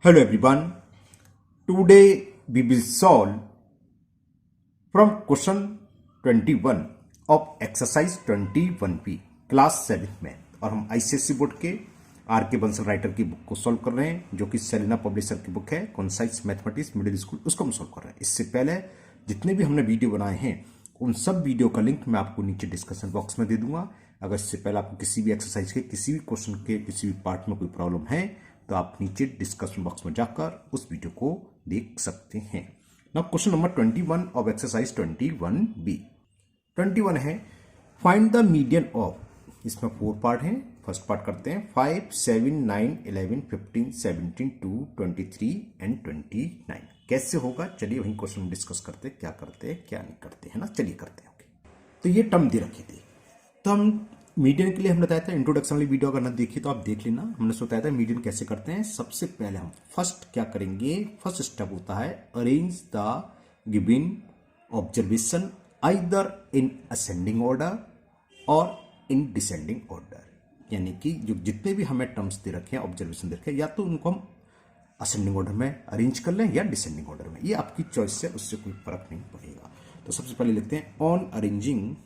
Hello everyone. Today we will solve from question 21 of exercise 21B class 7 में और हम ICSC board के are के बंसल राइटर की बुक को सॉल्व कर रहे हैं जो कि सेलिना पब्लिशर की बुक है कॉन्साइज मैथमेटिक्स मिडिल स्कूल उसको हम सॉल्व कर रहे हैं। इससे पहले जितने भी हमने वीडियो बनाए हैं उन सब वीडियो का लिंक मैं आपको नीचे डिस्कशन बॉक्स में दे दूंगा। अगर इससे पहले आपको किसी भी एक्सरसाइज के किसी भी क्वेश्चन के किसी भी पार्ट में कोई प्रॉब्लम है तो आप नीचे डिस्कशन बॉक्स में जाकर उस वीडियो को देख सकते हैं। Now question number 21 of exercise 21B 21 है फाइंड द मीडियन ऑफ, इसमें 4 पार्ट हैं। फर्स्ट पार्ट करते हैं 5, 7, 9, 11, 15, 17, 2, 23 एंड 29। कैसे होगा चलिए वही क्वेश्चन डिस्कस करते हैं, क्या करते हैं क्या नहीं करते हैं ना। चलिए करते हैं। ओके, तो ये टर्म दे रखी थी तो हम मीडियन के लिए हमने बताया था इंट्रोडक्शन वाली वीडियो अगर ना देखी तो आप देख लेना। हमने बताया था मीडियन कैसे करते हैं। सबसे पहले हम फर्स्ट क्या करेंगे, फर्स्ट स्टेप होता है arrange the given observation either in ascending order और इन डिसेंडिंग ऑर्डर, यानी कि जो जितने भी हमें टर्म्स दे रखे हैं ऑब्जर्वेशन दे रखे हैं या तो उनको हम असेंडिंग ऑर्डर में अरेंज कर लें या डिसेंडिंग ऑर्डर में, ये आपकी चॉइस है, उससे कोई फर्क नहीं पड़ेगा। तो सबसे पहले लिखते हैं ऑन अरेंजिंग,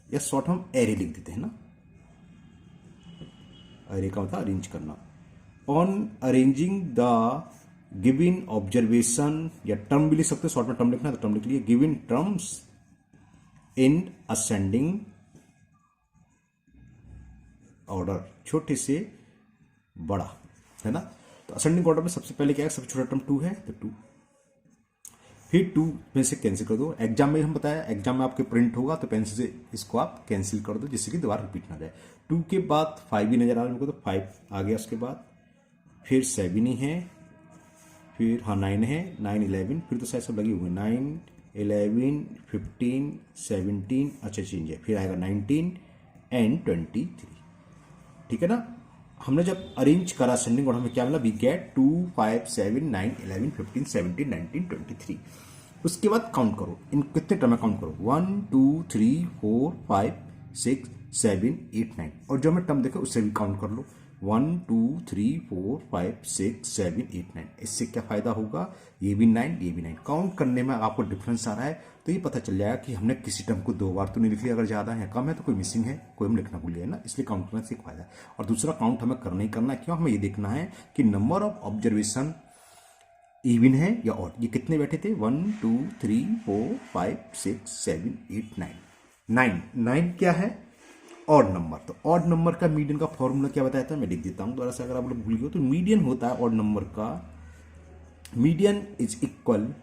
या शॉर्ट हम एरे लिख देते हैं ना, एरे का मतलब अरेंज करना। On arranging the given observation, या टर्म भी लिख सकते हैं, शॉर्ट में टर्म लिखना है तो टर्म लिख लिए, given terms in ascending order, छोटे से बड़ा है ना। तो असेंडिंग ऑर्डर में सबसे पहले क्या है, सबसे छोटा टर्म 2 है तो 2, फिर 2 में से कैंसिल कर दो। एग्जाम में हम बताया एग्जाम में आपके प्रिंट होगा तो पेंसिल से इसको आप कैंसिल कर दो जिससे कि दोबारा रिपीट ना जाए। 2 के बाद 5 भी नजर आ रहा है मेरे को तो 5 आ गया, उसके बाद फिर 7 ही है, फिर हाँ 9 है, 9, 11, फिर तो शायद सब लगे हुए 9, 11, 15, 17, अच्छा चेंज है, फिर आएगा 19 एंड 23। ठीक है ना। हमने जब अरेंज करा असेंडिंग ऑर्डर में क्या मिला, वी गेट 2, 5, 7, 9, 11, 15, 17, 19, 23। उसके बाद काउंट करो, इन कितने टर्म में काउंट करो, 1, 2, 3, 4, 5, 6, 7, 8, 9, और जो हमें टर्म देखे उससे भी काउंट कर लो 1, 2, 3, 4, 5, 6, 7, 8, 9। इससे क्या फायदा होगा, ये भी 9 ये भी 9, काउंट करने में आपको डिफरेंस आ रहा है तो ये पता चल जाएगा कि हमने किसी टर्म को 2 बार तो नहीं लिख लिया, अगर ज्यादा है कम है तो कोई मिसिंग है, कोई हम लिखना भूल गए ना, इसलिए काउंट करने से एक फायदा है। और दूसरा काउंट हमें करना ही करना है, क्यों, हमें ये देखना है कि नंबर ऑफ ऑब्जर्वेशन इवन है या ऑड, ये कितने बैठे थे 1, 2, 3, 4, 5, 6, 7, 8, 9। 9 क्या है, ऑड नंबर। तो ऑड नंबर का मीडियन का फॉर्मूला क्या बताया था, मैं लिख देता हूं दोबारा से अगर आप लोग भूल गए तो। मीडियन होता है ऑड नंबर का, मीडियन इज इक्वल,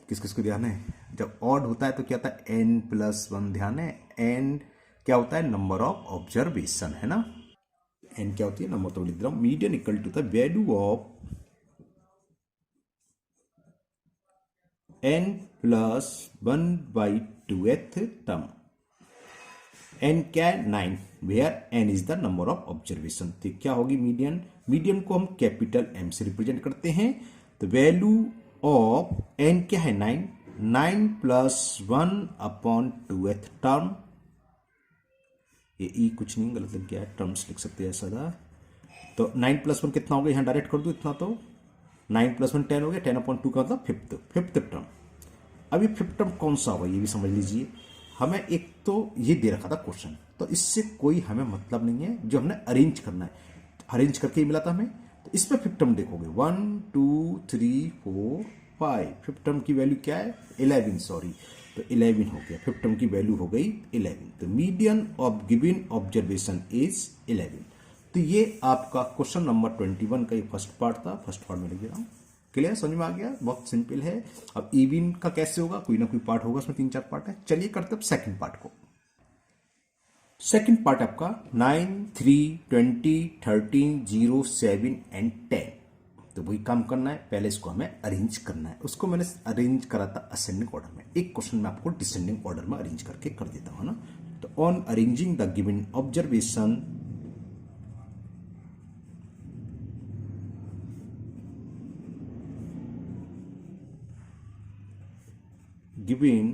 किस किस को ध्यान है, जब ऑड होता है तो क्या होता है n+1, ध्यान है n क्या होता है, नंबर ऑफ ऑब्जर्वेशन है ना, n क्या होती है नंबर, तो लिख दे रहा हूं median equal to the value of n+1/2th term. n क्या है 9, where n is the number of observation. तो क्या होगी मीडियन, मीडियन को हम कैपिटल M से रिप्रेजेंट करते हैं। तो वैल्यू ऑफ n क्या है 9, 9+1/2th टर्म, ये ई कुछ नहीं गलत लग गया है, टर्म्स लिख सकते हैं ऐसा। तो 9+1 कितना हो गया, यहाँ डायरेक्ट कर दो इतना, तो 9+1 10 हो गया, 10/2 का मतलब फिफ्थ टर्म। अभी फिफ्थ टर्म कौन सा होगा ये भी समझ लीजिए। हमें एक तो ये दे रखा था क्वेश्चन, तो इससे कोई हमें मतलब नहीं है, जो हमने अरेंज करना है, अरेंज करके ही मिला था हमें। तो इसमें फिफ्थ टर्म देखोगे 1, 2, 3, 4, 5, फिफ्थ टर्म की वैल्यू क्या है 11, सॉरी, तो 11 हो गया, फिफ्थ टर्म की वैल्यू हो गई 11। तो median of given observation is 11। तो ये आपका क्वेश्चन नंबर 21 का ये फर्स्ट पार्ट था, फर्स्ट पार्ट में लिख दे रहा हूं। क्लियर, समझ में आ गया, बहुत सिंपल है। अब इवन का कैसे होगा, कोई ना कोई पार्ट होगा, उसमें 3-4 पार्ट है। चलिए करते हैं सेकंड पार्ट को। सेकंड पार्ट आपका 9, 3, 20, 13, 0, 7 एंड 10। तो वही काम करना है, पहले इसको हमें अरेंज करना है। उसको मैंने अरेंज करा था असेंडिंग ऑर्डर में, एक क्वेश्चन में आपको डिसेंडिंग ऑर्डर में अरेंज करके कर देता हूं ना। तो on arranging the given observation given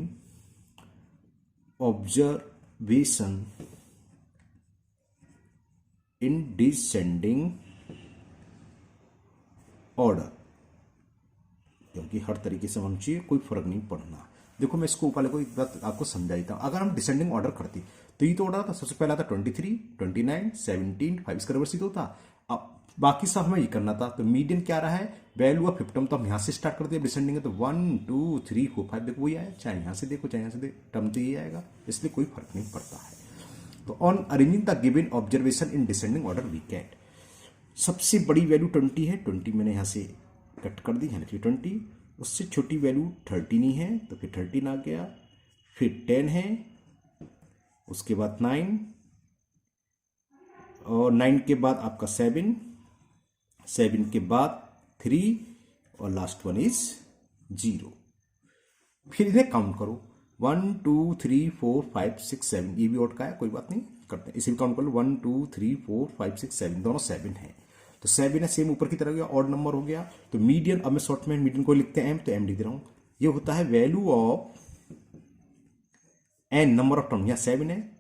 observation in descending order, क्योंकि हर तरीके से होना चाहिए, कोई फर्क नहीं पड़ना। देखो मैं इसको ऊपर को एक बात आपको समझा देता हूँ। अगर हम डिसेंडिंग ऑर्डर करते तो ये तो ऑर्डर था, सबसे पहला था 23, 29, 17, 5 इसका रिवर्स ही तो था। अब बाकी सब हमें ये करना था। तो मीडियन क्या रहा है, वैल्यू ऑफ फिफ्टम, तो हम यहाँ से स्टार्ट करते हैं डिसेंडिंग है, तो 1 2 3 4 5 देखो वही आया, चाहे यहाँ से देखो चाहे यहाँ से देखो टर्म तो ये आएगा, इसलिए कोई फर्क नहीं पड़ता है। तो on arranging the given observation in descending order we get, सबसे बड़ी वैल्यू 20 है, 20 मैंने यहाँ से कट कर दी, यानी 20, उससे छोटी वैल्यू 13 ही है, तो फिर 13 आ गया, फिर 10 है, उसके बाद 9, और 9 के बाद आपका 7, 7 के बाद 3, और लास्ट वन इज 0। फिर इन्हें काउंट करो, 1 2 3 4 5 6 7, ये भी ऑड का है, कोई बात नहीं, करते हैं इसे भी काउंट कर लो, 1 2 3 4 5 6 7, दोनों 7 है, तो 7 है, सेम ऊपर की तरफ गया, ऑड नंबर हो गया। तो मीडियन, अब मैं शॉर्ट में मीडियन को लिखते हैं एम, तो एम लिख रहा हूं, ये होता है value of n number of term, यहाँ 7 है,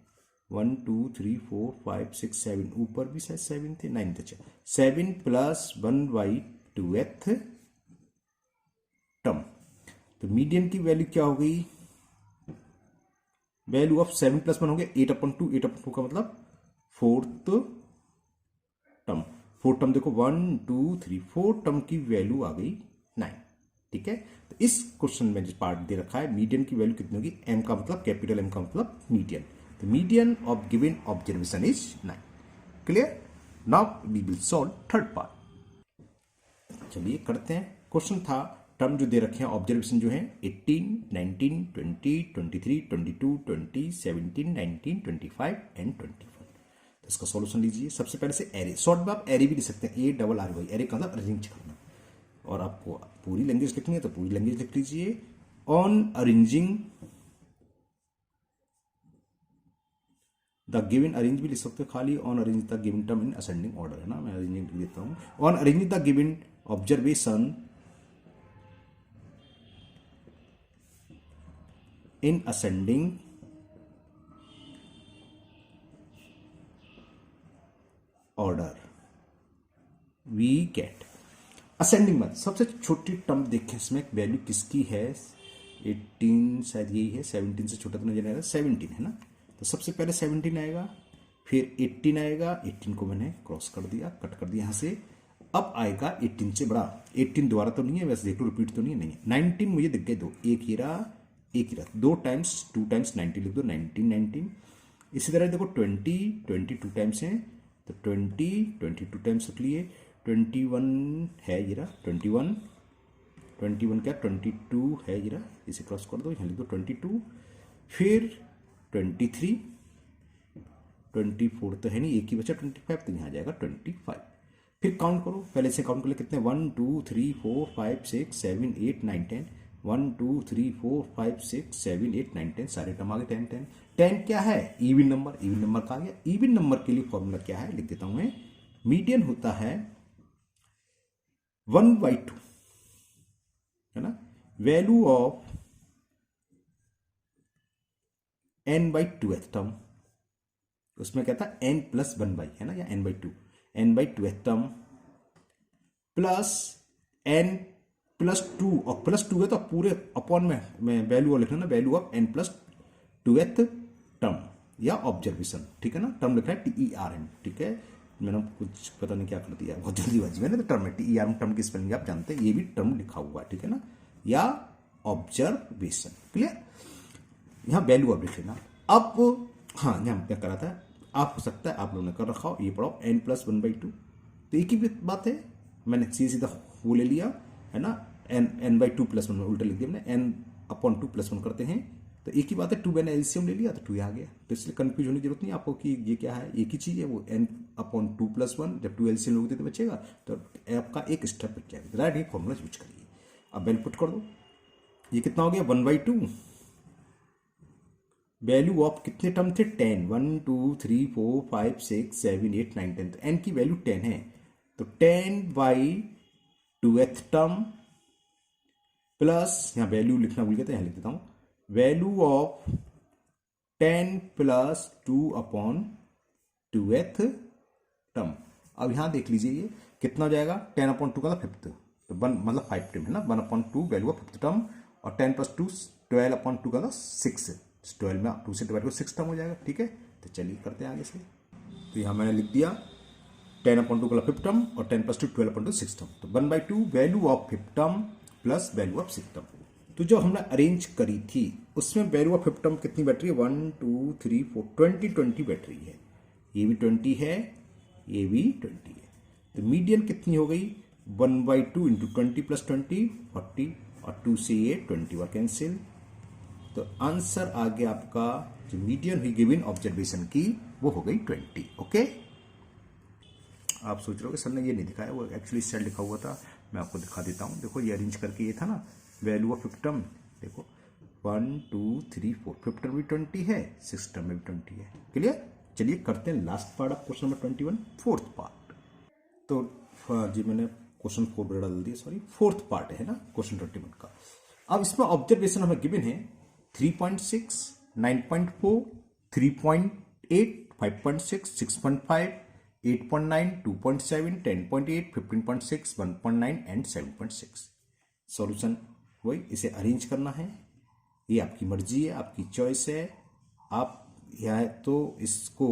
1 2 3 4 5 6 7, ऊपर भी शायद 7 थे, 9 थे, 7 प्लस 1/2th टर्म। तो मीडियन की वैल्यू क्या हो गई, वैल्यू ऑफ 7 + 1 हो गया 8/2, 8/2 का मतलब 4th टर्म, 4 टर्म देखो 1 2 3 4 टर्म की वैल्यू आ गई 9, ठीक है। तो इस क्वेश्चन में जो पार्ट दे रखा है मीडियन की वैल्यू कितनी होगी, एम का मतलब कैपिटल एम का मतलब मीडियन, तो median of given observation is 9, clear. Now we will solve third part, चलिए करते हैं। क्वेश्चन था टर्म जो दे रखे हैं ऑब्जर्वेशन जो है 18, 19, 20, 23, 22, 20, 17, 19, 25 एंड 21। तो इसका सॉल्यूशन लीजिए। सबसे पहले से एरे, शॉर्ट में आप एरे भी लिख सकते हैं, ARRY, एरे का मतलब अरेंज करना, और आपको पूरी लैंग्वेज लिखनी है तो पूरी लैंग्वेज लिख लीजिए। On arranging the given, arrange भी लिख सकते हो खाली, on arrange the given term in ascending order, है ना, मैं अरेंजिंग लिख देता हूं। On arranging the given observation in ascending order we get, ascending में सबसे छोटी टर्म देखें, इसमें वैल्यू किसकी है, 18 शायद यही है, 17 से छोटा तो नहीं आएगा, 17 है ना, तो सबसे पहले 17 आएगा, फिर 18 आएगा, 18 को मैंने क्रॉस कर दिया, कट कर दिया यहां से, अब आएगा 18 से बड़ा, 18 दोबारा तो नहीं है, वैसे देख लो रिपीट तो नहीं है, 19 मुझे दिख गए दो, एक ही रहा, 2 टाइम्स 2 टाइम्स 90 लिख दो, 19 19। इसी तरह देखो 20 22 टाइम्स है, तो 20 22 टाइम्स रख लिए, 21 है ये रहा, 21 क्या 22 है ये रहा, इसे क्रॉस कर दो, यहाँ लिख दो 22, फिर 23, 24 तो है नहीं, एक ही बचा 25, तो यहाँ जाएगा 25। फिर काउंट करो, पहले से काउंट कर ले कितने, 1 2 3 4 5 6 7 8 9 10, 1 2 3 4 5 6 7 8 9 10, सारे टर्म आ गए 10 10। 10 क्या है, इवन नंबर, इवन नंबर का आ गया। इवन नंबर के लिए फॉर्मूला क्या है, लिख देता हूं मैं, मीडियन होता है 1/2, है ना, वैल्यू ऑफ n/2th टर्म, उसमें क्या था n + 1/, है ना, या n/2, n/2th term plus n + 2, और +2 है तो पूरे अपॉन में वैल्यू लिखना ना, value of n + 2th term या ऑब्जर्वेशन, ठीक है ना, टर्म लिखना है TERM, ठीक है, मैंने कुछ पता नहीं क्या कर दिया बहुत जल्दीबाजी में, तो टर्म है TERM, टर्म की स्पेलिंग आप जानते हैं, ये भी टर्म लिखा हुआ है, ठीक है ना, या ऑब्जर्वेशन, क्लियर। यहां वैल्यू आप लिख लेना। अब हाँ, यहां क्या करा था, आप हो सकता है आप लोगों ने कर रखा हो, ये पढ़ो n + 1/2, तो एक ही बात है, मैंने सीधा वो ले लिया, है ना, n/2 + 1 उल्टा लिख दिया मैंने, n/2 + 1 करते हैं, तो एक ही बात है, 2 मैंने एलसीएम ले लिया तो 2 आ गया, तो इसलिए कंफ्यूज होने की जरूरत नहीं आपको कि ये क्या है, एक ही चीज है, वो n/2 + 1, जब 2 एलसीएम लोगे तो बचेगा, तो आपका एक स्टेप बच जाएगा, राइट, ये फॉर्मूला यूज करिए। अब वैल्यू पुट कर दो, ये कितना हो गया 1/2, वैल्यू ऑफ कितने टर्म थे 10, 1 2 3 4 5 6 7 8 9 10, तो n की वैल्यू 10 है, तो 10/2th टर्म प्लस, यहां वैल्यू लिखना भूल गया था, यहां लिख देता हूं, वैल्यू ऑफ 10 + 2/2th टर्म। अब यहां देख लीजिए ये कितना हो जाएगा, 10/2 का 5th, तो 1 मतलब 5 टर्म है ना, 1/2 वैल्यू ऑफ 5th टर्म, और 10 + 2 12/2 का 6, 12 में 2 से डिवाइड करो 6 टर्म हो जाएगा। ठीक है, तो चलिए करते हैं आगे से। तो यहाँ मैंने लिख दिया 10/2 का 5th टर्म और 10 + 2 12/2 6 टर्म, तो 1/2 value of 5th term plus value of 6th term. तो जो हमने अरेंज करी थी उसमें वैल्यू ऑफ 5th टर्म कितनी बैठ रही है, 1 2 3 4 20 बैठ रही है, ये भी 20 है, ये भी 20 है। तो मीडियन कितनी हो गई, 1/2 इंटू 20 + 20 40, और 2 से ये 21 कैंसिल। तो आंसर आ गया आपका, जो मीडियन हुई गिवन ऑब्जर्वेशन की, वो हो गई 20। ओके, आप सोच रहे हो कि सर ने ये नहीं दिखाया, वो एक्चुअली सेल लिखा हुआ था, मैं आपको दिखा देता हूँ। देखो ये अरेंज करके ये था ना, वैल्यू ऑफ 5th टर्म, देखो 1 2 3 4, 5th टर्म भी 20 है, 6th टर्म में भी 20 है। क्लियर, चलिए करते हैं last part of question number 21, fourth part. तो जी मैंने क्वेश्चन 4 डाल दिया, सॉरी, फोर्थ पार्ट है ना क्वेश्चन 21 का। अब इसमें ऑब्जर्वेशन हमें गिवन है 3.6, 9.4, 3.8, 5.6, 6.5, 8.9, 2.7, 10.8, 15.6, 1.9 एंड 7.6। सॉल्यूशन वही, इसे अरेंज करना है, ये आपकी मर्जी है, आपकी चॉइस है। आप या तो इसको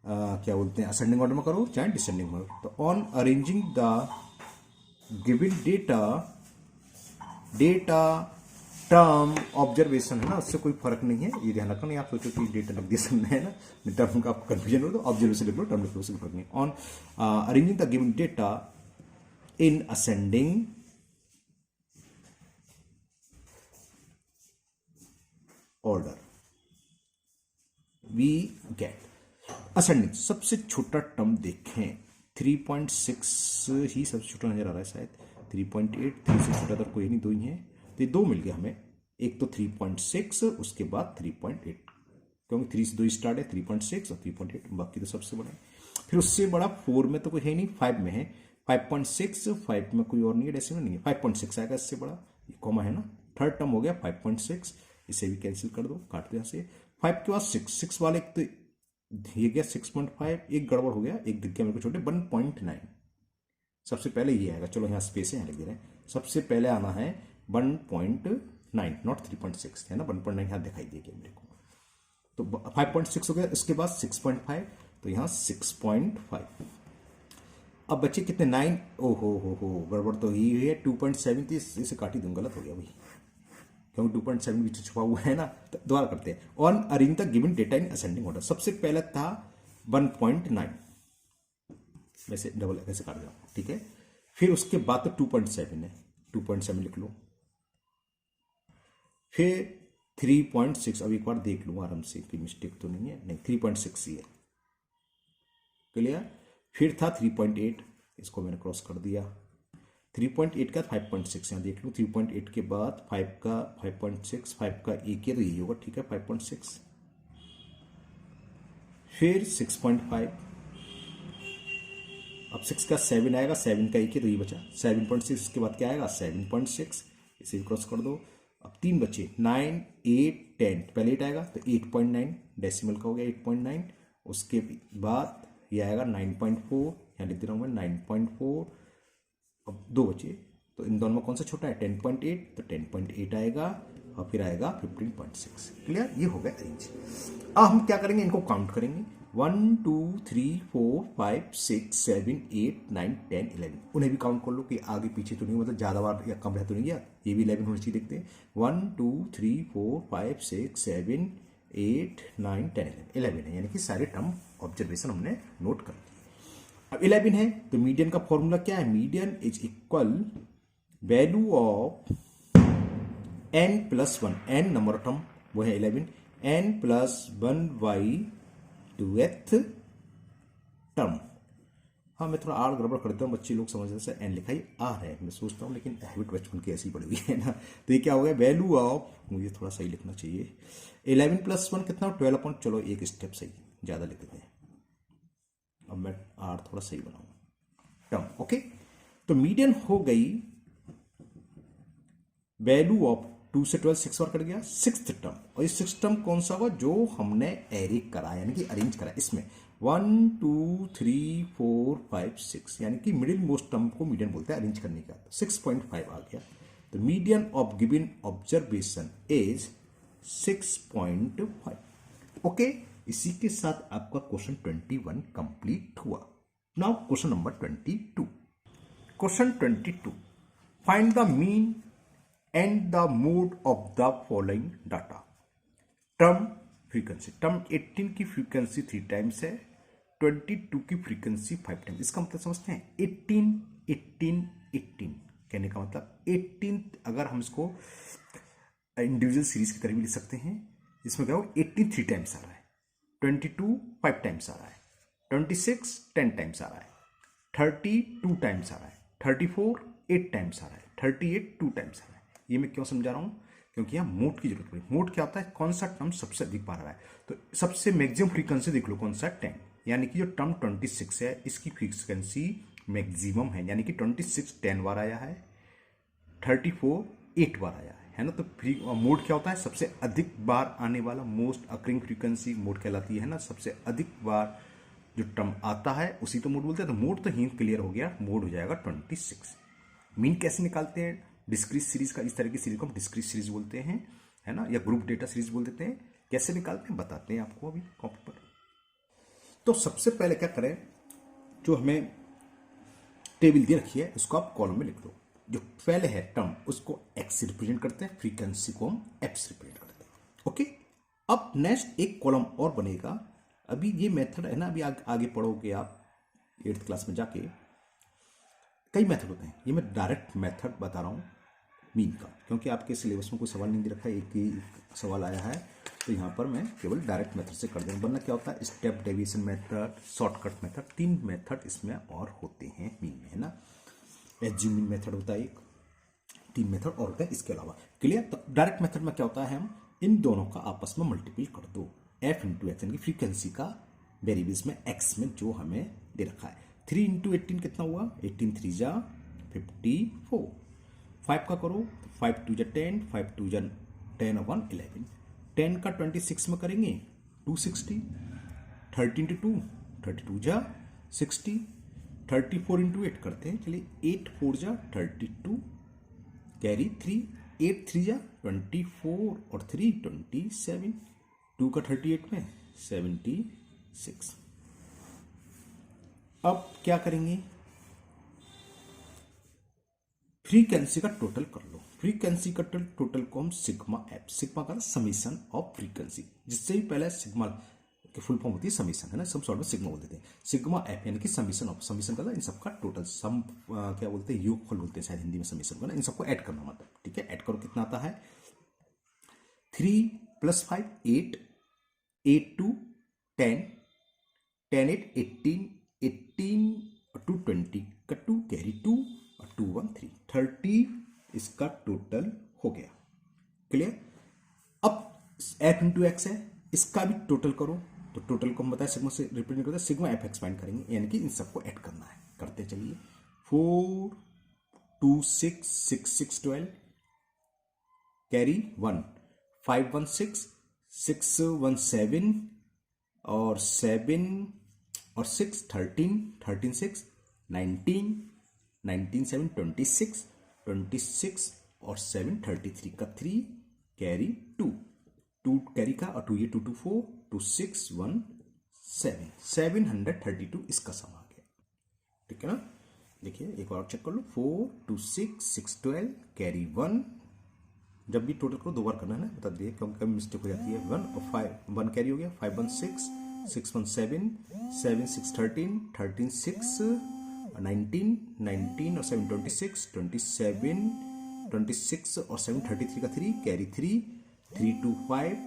क्या बोलते हैं, असेंडिंग ऑर्डर में करो चाहे डिसेंडिंग ऑर्डर। तो on arranging the given data term observation है ना, उससे कोई फर्क नहीं है, ये ध्यान रखना। नहीं आप सोचो कि डेटा लिख दिया सबने है ना, टर्म का कंफ्यूजन हो तो ऑब्जर्वेशन लिख लो, टर्म लिख लो, उससे फर्क नहीं। On arranging the given data in ascending order we get ascending. सबसे छोटा टर्म देखें, 3.6 ही सबसे छोटा नजर आ रहा है शायद, 3.8, 3 से छोटा तो कोई नहीं, 2 ही है, तो ये 2 मिल गया हमें। एक तो 3.6, उसके बाद 3.8, क्योंकि 3 से 2 स्टार्ट है, 3.6 और 3.8, बाकी तो सबसे बड़ा है। फिर उससे बड़ा 4 में तो कोई है नहीं, 5 में है, 5.6, 5 में कोई और नहीं है, डेसिमल नहीं है, 5.6 आएगा इससे बड़ा, ये कॉमा है ना। थर्ड टर्म हो गया 5.6, इसे भी कैंसिल कर दो, काट दो यहाँ से। 5 के बाद 6 वाले, एक तो ये गया 6.5, एक गड़बड़ हो गया, एक दिख गया मेरे को छोटे, 1.9 सबसे पहले ये आएगा। चलो यहाँ स्पेस है, यहाँ लिख दे रहे हैं, सबसे पहले आना है 1.9, नॉट 3.6 है ना, 1.9 यहाँ दिखाई देगा मेरे को। तो 5.6 हो गया, इसके बाद 6.5, तो यहाँ 6.5। अब बच्चे कितने, 9, ओहो हो गड़बड़ तो ही है, 2.7 थी, इसे काट ही दूँ, गलत हो गया भाई, क्योंकि 2.7 बीच छुपा हुआ है ना। तो दोबारा करते हैं, on arrange the given data in ascending order. सबसे पहले था 1.9, वैसे डबल ऐसे काट जाओ, ठीक है। फिर उसके बाद तो 2.7 है, 2.7 लिख लो। फिर 3.6, अब एक बार देख लूँ आराम से कि मिस्टेक तो नहीं है, नहीं 3.6 ही है, क्लियर। फिर था 3.8, इसको मैंने क्रॉस कर दिया। 3.8 का 5.6 यहाँ देख लूँ, 3.8 के बाद 5 का 5.6, 5 का एक है तो यही होगा, ठीक है 5.6। फिर 6.5, अब 6 का 7 आएगा, 7 का एक है तो ये बचा 7.6, इसके बाद क्या आएगा 7.6, इसे भी क्रॉस कर दो। अब 3 बचे, 9, 8, 10, पहले 8 आएगा तो 8.9, डेसिमल का हो गया 8.9। उसके बाद ये आएगा 9.4, यहाँ लिख दे रहा हूँ मैं 9.4। अब 2 बचे, तो इन दोनों में कौन सा छोटा है, 10.8, तो 10.8 आएगा, और फिर आएगा 15.6। क्लियर, ये हो गया अरेंज। अब हम क्या करेंगे, इनको काउंट करेंगे, 1 2 3 4 5 6 7 8 9 10 11, उन्हें भी काउंट कर लो कि आगे पीछे तो नहीं, मतलब ज्यादा बार या कम रह तो नहीं गया, ये भी 11 होनी चाहिए। देखते हैं, 1 2 3 4 5 6 7 8 9 10 11 है, यानी कि सारे टर्म ऑब्जर्वेशन हमने नोट कर लिए। अब 11 है तो मीडियन का फॉर्मूला क्या है, median is equal value of n + 1, n number term वो है 11, n + 1/2th टर्म। हाँ मैं थोड़ा आड़ गड़बड़ करता हूँ, बच्चे लोग समझते हैं n लिखा ही आ है, मैं सोचता हूँ, लेकिन हैबिट बचपन की ऐसी पड़ी हुई है ना। तो ये क्या हो गया, वैल्यू ऑफ, मुझे थोड़ा सही लिखना चाहिए, 11 + 1 कितना, 12, चलो एक स्टेप सही ज्यादा लिख देते हैं, अब मैं आर थोड़ा सही बनाऊंगा टर्म। ओके, तो मीडियन हो गई वैल्यू ऑफ 2 से 12, 6 बार कट गया, 6th टर्म। और ये 6th टर्म कौन सा होगा, जो हमने एरे करा यानी कि अरेंज करा, इसमें 1 2 3 4 5 6, यानी कि मिडिल मोस्ट टर्म को मीडियन बोलते हैं अरेंज करने का। 6.5 आ गया। तो median of given observation is 6.5। Okay, इसी के साथ आपका क्वेश्चन 21 कंप्लीट हुआ। Now question number 22। Question 22, find the mean and the mode of the following data. Term frequency, term 18 की फ्रीक्वेंसी 3 टाइम्स है, 22 की फ्रीक्वेंसी 5 टाइम्स। इसका मतलब समझते हैं 18 18 18 कहने का मतलब 18, अगर हम इसको इंडिविजुअल सीरीज की तरह भी लिख सकते हैं। इसमें क्या हो, 18 3 टाइम्स आ रहा है, 22 5 टाइम्स आ रहा है, 26 10 टाइम्स आ रहा है, 30 2 टाइम्स आ रहा है, 34 8 टाइम्स आ रहा है, 38 2 टाइम्स आ रहा है। ये मैं क्यों समझा रहा हूं, क्योंकि यहाँ मोड की जरूरत पड़ी। मोड क्या होता है, कौन सा टर्म सबसे अधिक बार आ रहा है। तो सबसे मैक्सिमम फ्रीक्वेंसी देख लो कौन सा, 10, यानी कि जो टर्म 26 है इसकी फ्रीक्वेंसी मैक्सिमम है, यानी कि 26 10 बार आया है, 34 8 बार आया है ना। तो मोड क्या होता है, सबसे अधिक बार आने वाला, मोस्ट अकरिंग फ्रीक्वेंसी मोड कहलाती है ना। सबसे अधिक बार जो टर्म आता है उसी तो मोड बोलते हैं। तो मोड तो ही क्लियर हो गया, मोड हो जाएगा 26। मीन कैसे निकालते हैं, डिस्क्रीट सीरीज का, इस तरह की सीरीज को हम डिस्क्रीट सीरीज बोलते हैं, है ना, या ग्रुप डेटा सीरीज बोल देते हैं। कैसे निकालते हैं बताते हैं आपको अभी कॉपी पर। तो सबसे पहले क्या करें, जो हमें टेबल दे रखी है उसको आप कॉलम में लिख दो। जो पहले है टर्म उसको एक्स से रिप्रेजेंट करते हैं, फ्रीक्वेंसी को हम एफ से रिप्रेजेंट करते हैं। ओके, अब नेक्स्ट एक कॉलम और बनेगा। अभी ये मेथड है ना, अभी आगे पढ़ोगे आप 8th क्लास में जाके, कई मेथड होते हैं। ये मैं डायरेक्ट मेथड बता रहा हूँ मीन का, क्योंकि आपके सिलेबस में कोई सवाल नहीं दे रखा है, एक ही सवाल आया है, तो यहाँ पर मैं केवल डायरेक्ट मेथड से कर दूँगा। वरना क्या होता है, step deviation method, shortcut method, 3 method इसमें और होते हैं मीन में, है ना। एज्यूमिंग मेथड होता है एक, 3 मेथड और होता है इसके अलावा। क्लियर। तो डायरेक्ट मेथड में क्या होता है, हम इन दोनों का आपस में मल्टीपल कर दो, एफ इंटू एक्स, यानी कि फ्रीक्वेंसी का वेरिएबल्स में एक्स में जो हमें दे रखा है। 3 इंटू 18 कितना हुआ, 18 3 जा 54, 5 का करो, 5 2 जा 10, 5 2 जा 10 अपन 11, 10 का 26 में करेंगे 260, 30 इंटू 2 32 जा 60, 34 इंटू 8 करते हैं, चलिए 8 4 जा 32, कैरी 3, 8 3 जा 24 और 3 27, 2 का 38 में 76। अब क्या करेंगे, फ्रीक्वेंसी का टोटल कर लो। फ्रीक्वेंसी का टोटल को हम सिग्मा एफ, सिग्मा का समीशन ऑफ फ्रीक्वेंसी, जिससे भी पहले सिग्मा की फुल फॉर्म होती है समीशन, है ना, सब शॉर्ट में सिग्मा बोल देते हैं। सिग्मा एफ यानी कि समीशन ऑफ, समीशन का इन सबका टोटल, सम क्या बोलते हैं, योगफल बोलते हैं शायद हिंदी में समीशन को ना। इन सबको ऐड करना मतलब, ठीक है। ऐड करो, कितना आता है, 3 + 5 8, 8 2 10, 10 8 18, 18 2 20 का 2 कैरी 2 और 2 1 3, 30 इसका टोटल हो गया। क्लियर। अब एफ इंटू एक्स है, इसका भी टोटल करो। तो टोटल को हम बताए सिग्मा से रिप्रेजेंट करते हैं, सिग्मा एफ एक्स फाइंड करेंगे, यानी कि इन सबको ऐड करना है। करते चलिए, 4 2 6 6 6 12, कैरी 1, 5 1 6 6 1 7 और 7 और 6 13 13 6 19 19 7 26 26 और 7 33 का 3 कैरी 2 2 कैरी का और 2 ये 2 2 4 2 6 1 7 732 इसका सम आ गया। ठीक है ना। देखिए एक बार चेक कर लो, 4 2 6 6 12 कैरी 1, जब भी टोटल करो 2 बार करना है ना, बता दिए क्योंकि कभी मिस्टेक हो जाती है। 1 और 5 1 कैरी हो गया, 5 1 6 6 1 7 7 6 13 13 6 19 19 और 7 26 27 26 और 7 33 का 3 कैरी 3 3 2 5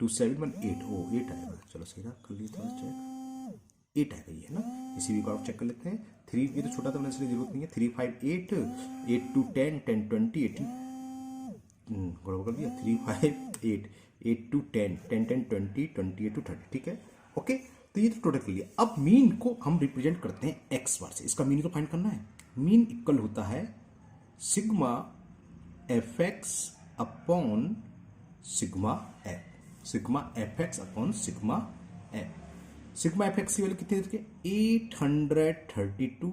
2 7 1 8, ओ 8 आएगा। चलो सही रहा, कर लिए थोड़ा चेक, 8 आएगा ये, है ना। इसी भी बार चेक कर लेते हैं। 3 ये तो छोटा था, इसलिए जरूरत नहीं है। 3 5 8 8 2 10 10 20 18, गड़बड़ कर दिया, 3 5 8 8 2 10 10 10 20 28 to 30, ठीक है। ओके, तो ये तो टोटल कर लिया। अब मीन को हम रिप्रेजेंट करते हैं एक्स बार से। इसका मीन को फाइंड करना है। मीन इक्वल होता है sigma F X upon sigma F, sigma F X upon sigma F. Sigma F x की वैल्यू कितनी देती है 832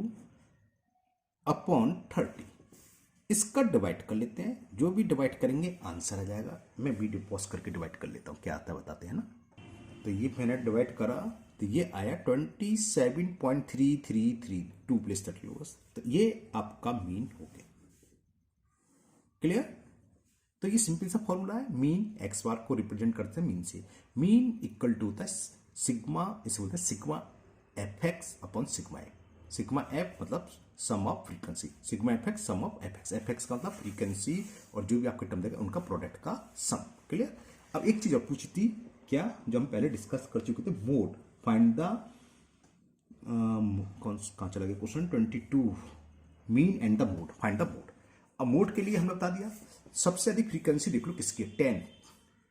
अपॉन 30। इसका डिवाइड कर लेते हैं, जो भी डिवाइड करेंगे आंसर आ जाएगा। मैं वीडियो पॉज करके डिवाइड कर लेता हूँ, क्या आता है बताते हैं ना। तो ये मैंने डिवाइड करा तो ये आया 27.3332 प्लस 30 होगा। तो ये आपका मीन हो गया। क्लियर? तो ये सिंपल सा फॉर्मूला है, मीन एक्स बार को रिप्रेजेंट करते हैं मीन से। मीन इक्वल टू होता है सिग्मा, इसे बोलते हैं sigma F X upon sigma F. Sigma F मतलब sum of frequency, sigma F X sum of F X. F X का मतलब फ्रीक्वेंसी और जो भी आपके टर्म देगा उनका प्रोडक्ट का सम। क्लियर? अब एक चीज और पूछी थी क्या, जो हम पहले डिस्कस कर चुके थे, मोड फाइंड द कहाँ चला गया question 22, mean and the mode, find the mode. अब मोड के लिए हमने बता दिया सबसे अधिक फ्रीक्वेंसी देख लो किसकी है 10।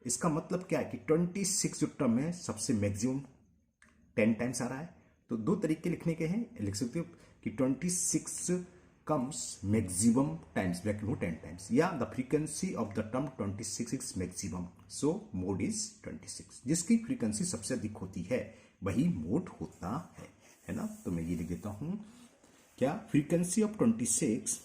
इसका मतलब क्या है कि 26 जो टर्म है सबसे मैक्सिमम 10 टाइम्स आ रहा है। तो दो तरीके लिखने के हैं, लिख सकते हो कि 26 कम्स मैक्सिमम टाइम्स ब्रैकेट में 10 टाइम्स, या the frequency of the term 26 is maximum, so mode is 26। जिसकी फ्रीक्वेंसी सबसे अधिक होती है वही मोड होता है ना। तो मैं ये लिख देता हूं क्या, frequency of 26,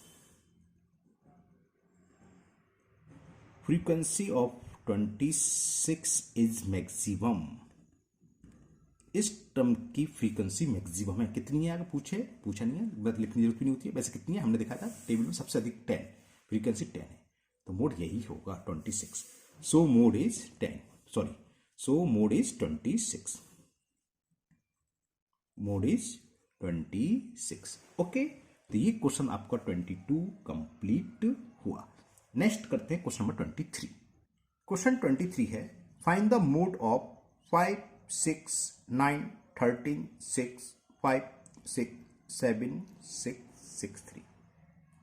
frequency of 26 is maximum. इस टर्म की फ्रीक्वेंसी मैक्सिमम है। कितनी है अगर पूछा नहीं है, बस लिखने की जरूरत भी नहीं होती है। वैसे कितनी है हमने देखा था टेबल में, सबसे अधिक 10, फ्रीक्वेंसी 10 है, तो मोड यही होगा 26। सो mode is 10, sorry, so mode is 26, mode is 26। Okay, तो ये क्वेश्चन आपका 22 कंप्लीट हुआ। नेक्स्ट करते हैं क्वेश्चन नंबर 23। क्वेश्चन 23 है, फाइंड द मोड ऑफ 5 6 9 13 6 5 6 7 6 6 3।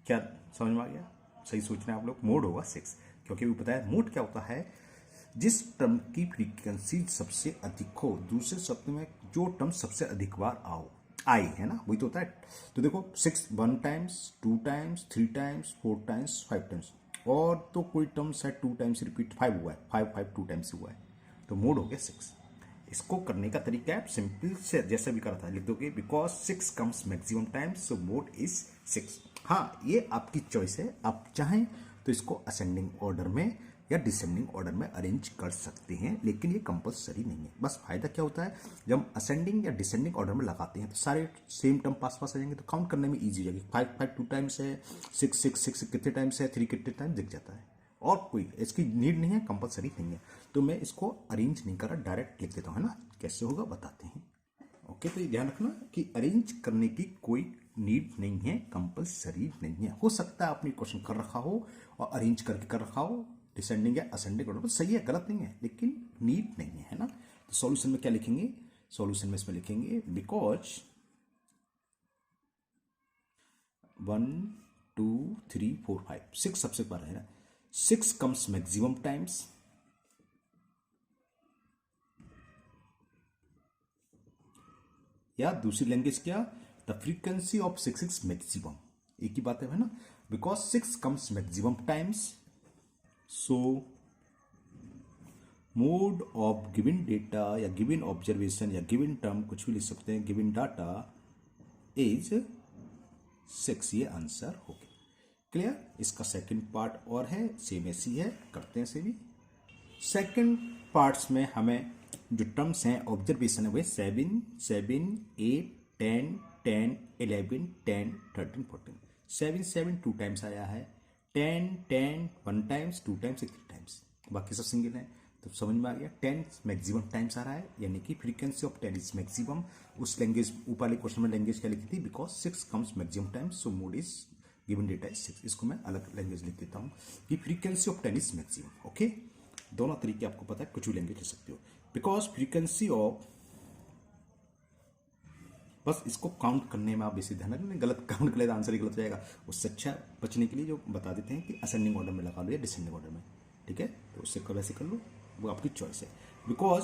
क्या समझ में आ गया? सही सोच रहे हैं आप लोग, मोड होगा 6, क्योंकि भी पता है मोड क्या होता है, जिस टर्म की फ्रीक्वेंसी सबसे अधिक हो, दूसरे शब्द में जो टर्म सबसे अधिक बार आई है ना, वही तो होता है। तो देखो 6 1 times, 2 times, 3 times, 4 times, 5 times, और तो कोई टर्म शायद 2 टाइम्स रिपीट 5 हुआ है, 5 5 2 टाइम्स हुआ है, तो मोड हो गया 6। इसको करने का तरीका है सिंपल से, जैसा भी करा था लिख दोगे, because 6 comes maximum times so mode is 6। हाँ, ये आपकी चॉइस है, आप चाहें तो इसको असेंडिंग ऑर्डर में या डिसेंडिंग ऑर्डर में अरेंज कर सकते हैं, लेकिन ये कंपलसरी नहीं है। बस फायदा क्या होता है, जब हम असेंडिंग या डिसेंडिंग ऑर्डर में लगाते हैं तो सारे सेम टर्म पास पास आ जाएंगे, तो काउंट करने में ईजी हो जाएगी। 5 5 2 टाइम्स है, 6 6 6 कितने टाइम्स है, 3 कितने टाइम्स दिख जाता है, और कोई इसकी नीड नहीं है, कंपलसरी नहीं है। तो मैं इसको अरेंज नहीं कर रहा, डायरेक्ट लिख देता हूँ, है ना। कैसे होगा बताते हैं। ओके, तो ये ध्यान रखना कि अरेंज करने की कोई नीड नहीं है, कंपलसरी नहीं है। हो सकता है आपने क्वेश्चन कर रखा हो और अरेंज करके कर रखा हो डिसेंडिंग या असेंडिंग ऑर्डर, सही है, गलत नहीं है, लेकिन नीड नहीं है ना। तो सॉल्यूशन में क्या लिखेंगे, सॉल्यूशन में इसमें लिखेंगे बिकॉज 1 2 3 4 5 6 सबसे बार है ना, 6 कम्स मैक्सिमम टाइम्स, या दूसरी लैंग्वेज क्या, the frequency of 6 is maximum, एक ही बात है ना, because 6 comes maximum times, so mode of given data या गिवन ऑब्जर्वेशन या गिवन टर्म, कुछ भी लिख सकते हैं, गिवन डाटा इज 6। ये आंसर हो गया। क्लियर? इसका सेकंड पार्ट और है, सेम ऐसी है, करते हैं इसे भी। सेकंड पार्ट्स में हमें जो टर्म्स हैं ऑब्जर्वेशन है वो 7 7 8 10 10 11 10 13 14। 7 7 2 टाइम्स आया है, 10 10 1 टाइम्स, 2 टाइम्स, 3 टाइम्स, बाकी सब सिंगल है। तो समझ में आ गया, 10 मैक्सिमम टाइम्स आ रहा है, यानी कि फ्रीक्वेंसी ऑफ 10 इज मैक्सिमम। उस लैंग्वेज ऊपर वाले क्वेश्चन में लैंग्वेज क्या लिखी थी, because 6 comes maximum times so mode is given data is 6। इसको मैं अलग लैंग्वेज लिख देता हूँ कि frequency of 10 is maximum. Okay, दोनों तरीके आपको पता है, कुछ भी लैंग्वेज ले सकते हो, बिकॉज फ्रीक्वेंसी ऑफ, बस इसको काउंट करने में आप बेसिक ध्यान रखना, गलत काउंट कर ले तो आंसर ही गलत हो जाएगा। उससे अच्छा बचने के लिए जो बता देते हैं कि असेंडिंग ऑर्डर में लगा लो या डिसेंडिंग ऑर्डर में, ठीक है, तो उससे वैसे कर लो, वो आपकी चॉइस है। Because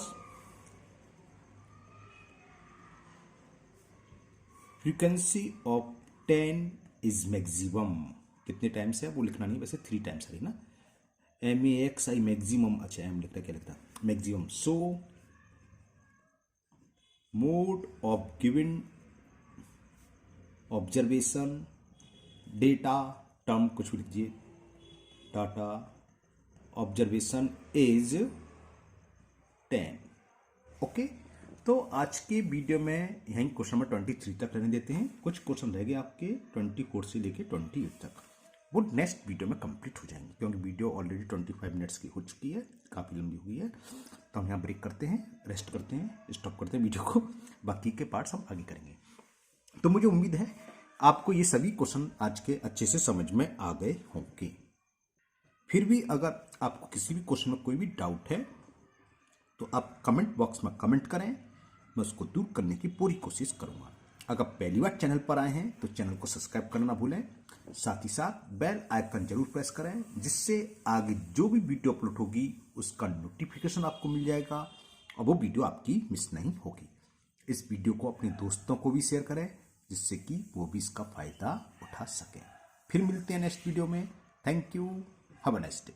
frequency of 10 is maximum, कितने टाइम्स है वो लिखना नहीं, वैसे 3 टाइम्स है ना, MAXI मैक्सिमम, अच्छा एम लिखता है, क्या लिखता है maximum, so mode of given observation data term कुछ भी लिखिए, डाटा ऑब्जर्वेशन इज 10। ओके, तो आज के वीडियो में यहीं क्वेश्चन नंबर 23 तक रहने देते हैं। कुछ क्वेश्चन रह गए आपके 24 से लेके 28 तक, वो नेक्स्ट वीडियो में कंप्लीट हो जाएंगे, क्योंकि वीडियो ऑलरेडी 25 मिनट्स की हो चुकी है, काफ़ी लंबी हुई है। तो हम यहाँ ब्रेक करते हैं, रेस्ट करते हैं, स्टॉप करते हैं वीडियो को, बाकी के पार्ट्स हम आगे करेंगे। तो मुझे उम्मीद है आपको ये सभी क्वेश्चन आज के अच्छे से समझ में आ गए होंगे। फिर भी अगर आपको किसी भी क्वेश्चन में कोई भी डाउट है तो आप कमेंट बॉक्स में कमेंट करें, मैं उसको दूर करने की पूरी कोशिश करूंगा। अगर पहली बार चैनल पर आए हैं तो चैनल को सब्सक्राइब करना ना भूलें, साथ ही साथ बेल आइकन जरूर प्रेस करें, जिससे आगे जो भी वीडियो अपलोड होगी उसका नोटिफिकेशन आपको मिल जाएगा और वो वीडियो आपकी मिस नहीं होगी। इस वीडियो को अपने दोस्तों को भी शेयर करें, जिससे कि वो भी इसका फायदा उठा सकें। फिर मिलते हैं नेक्स्ट वीडियो में। Thank you, have a nice day.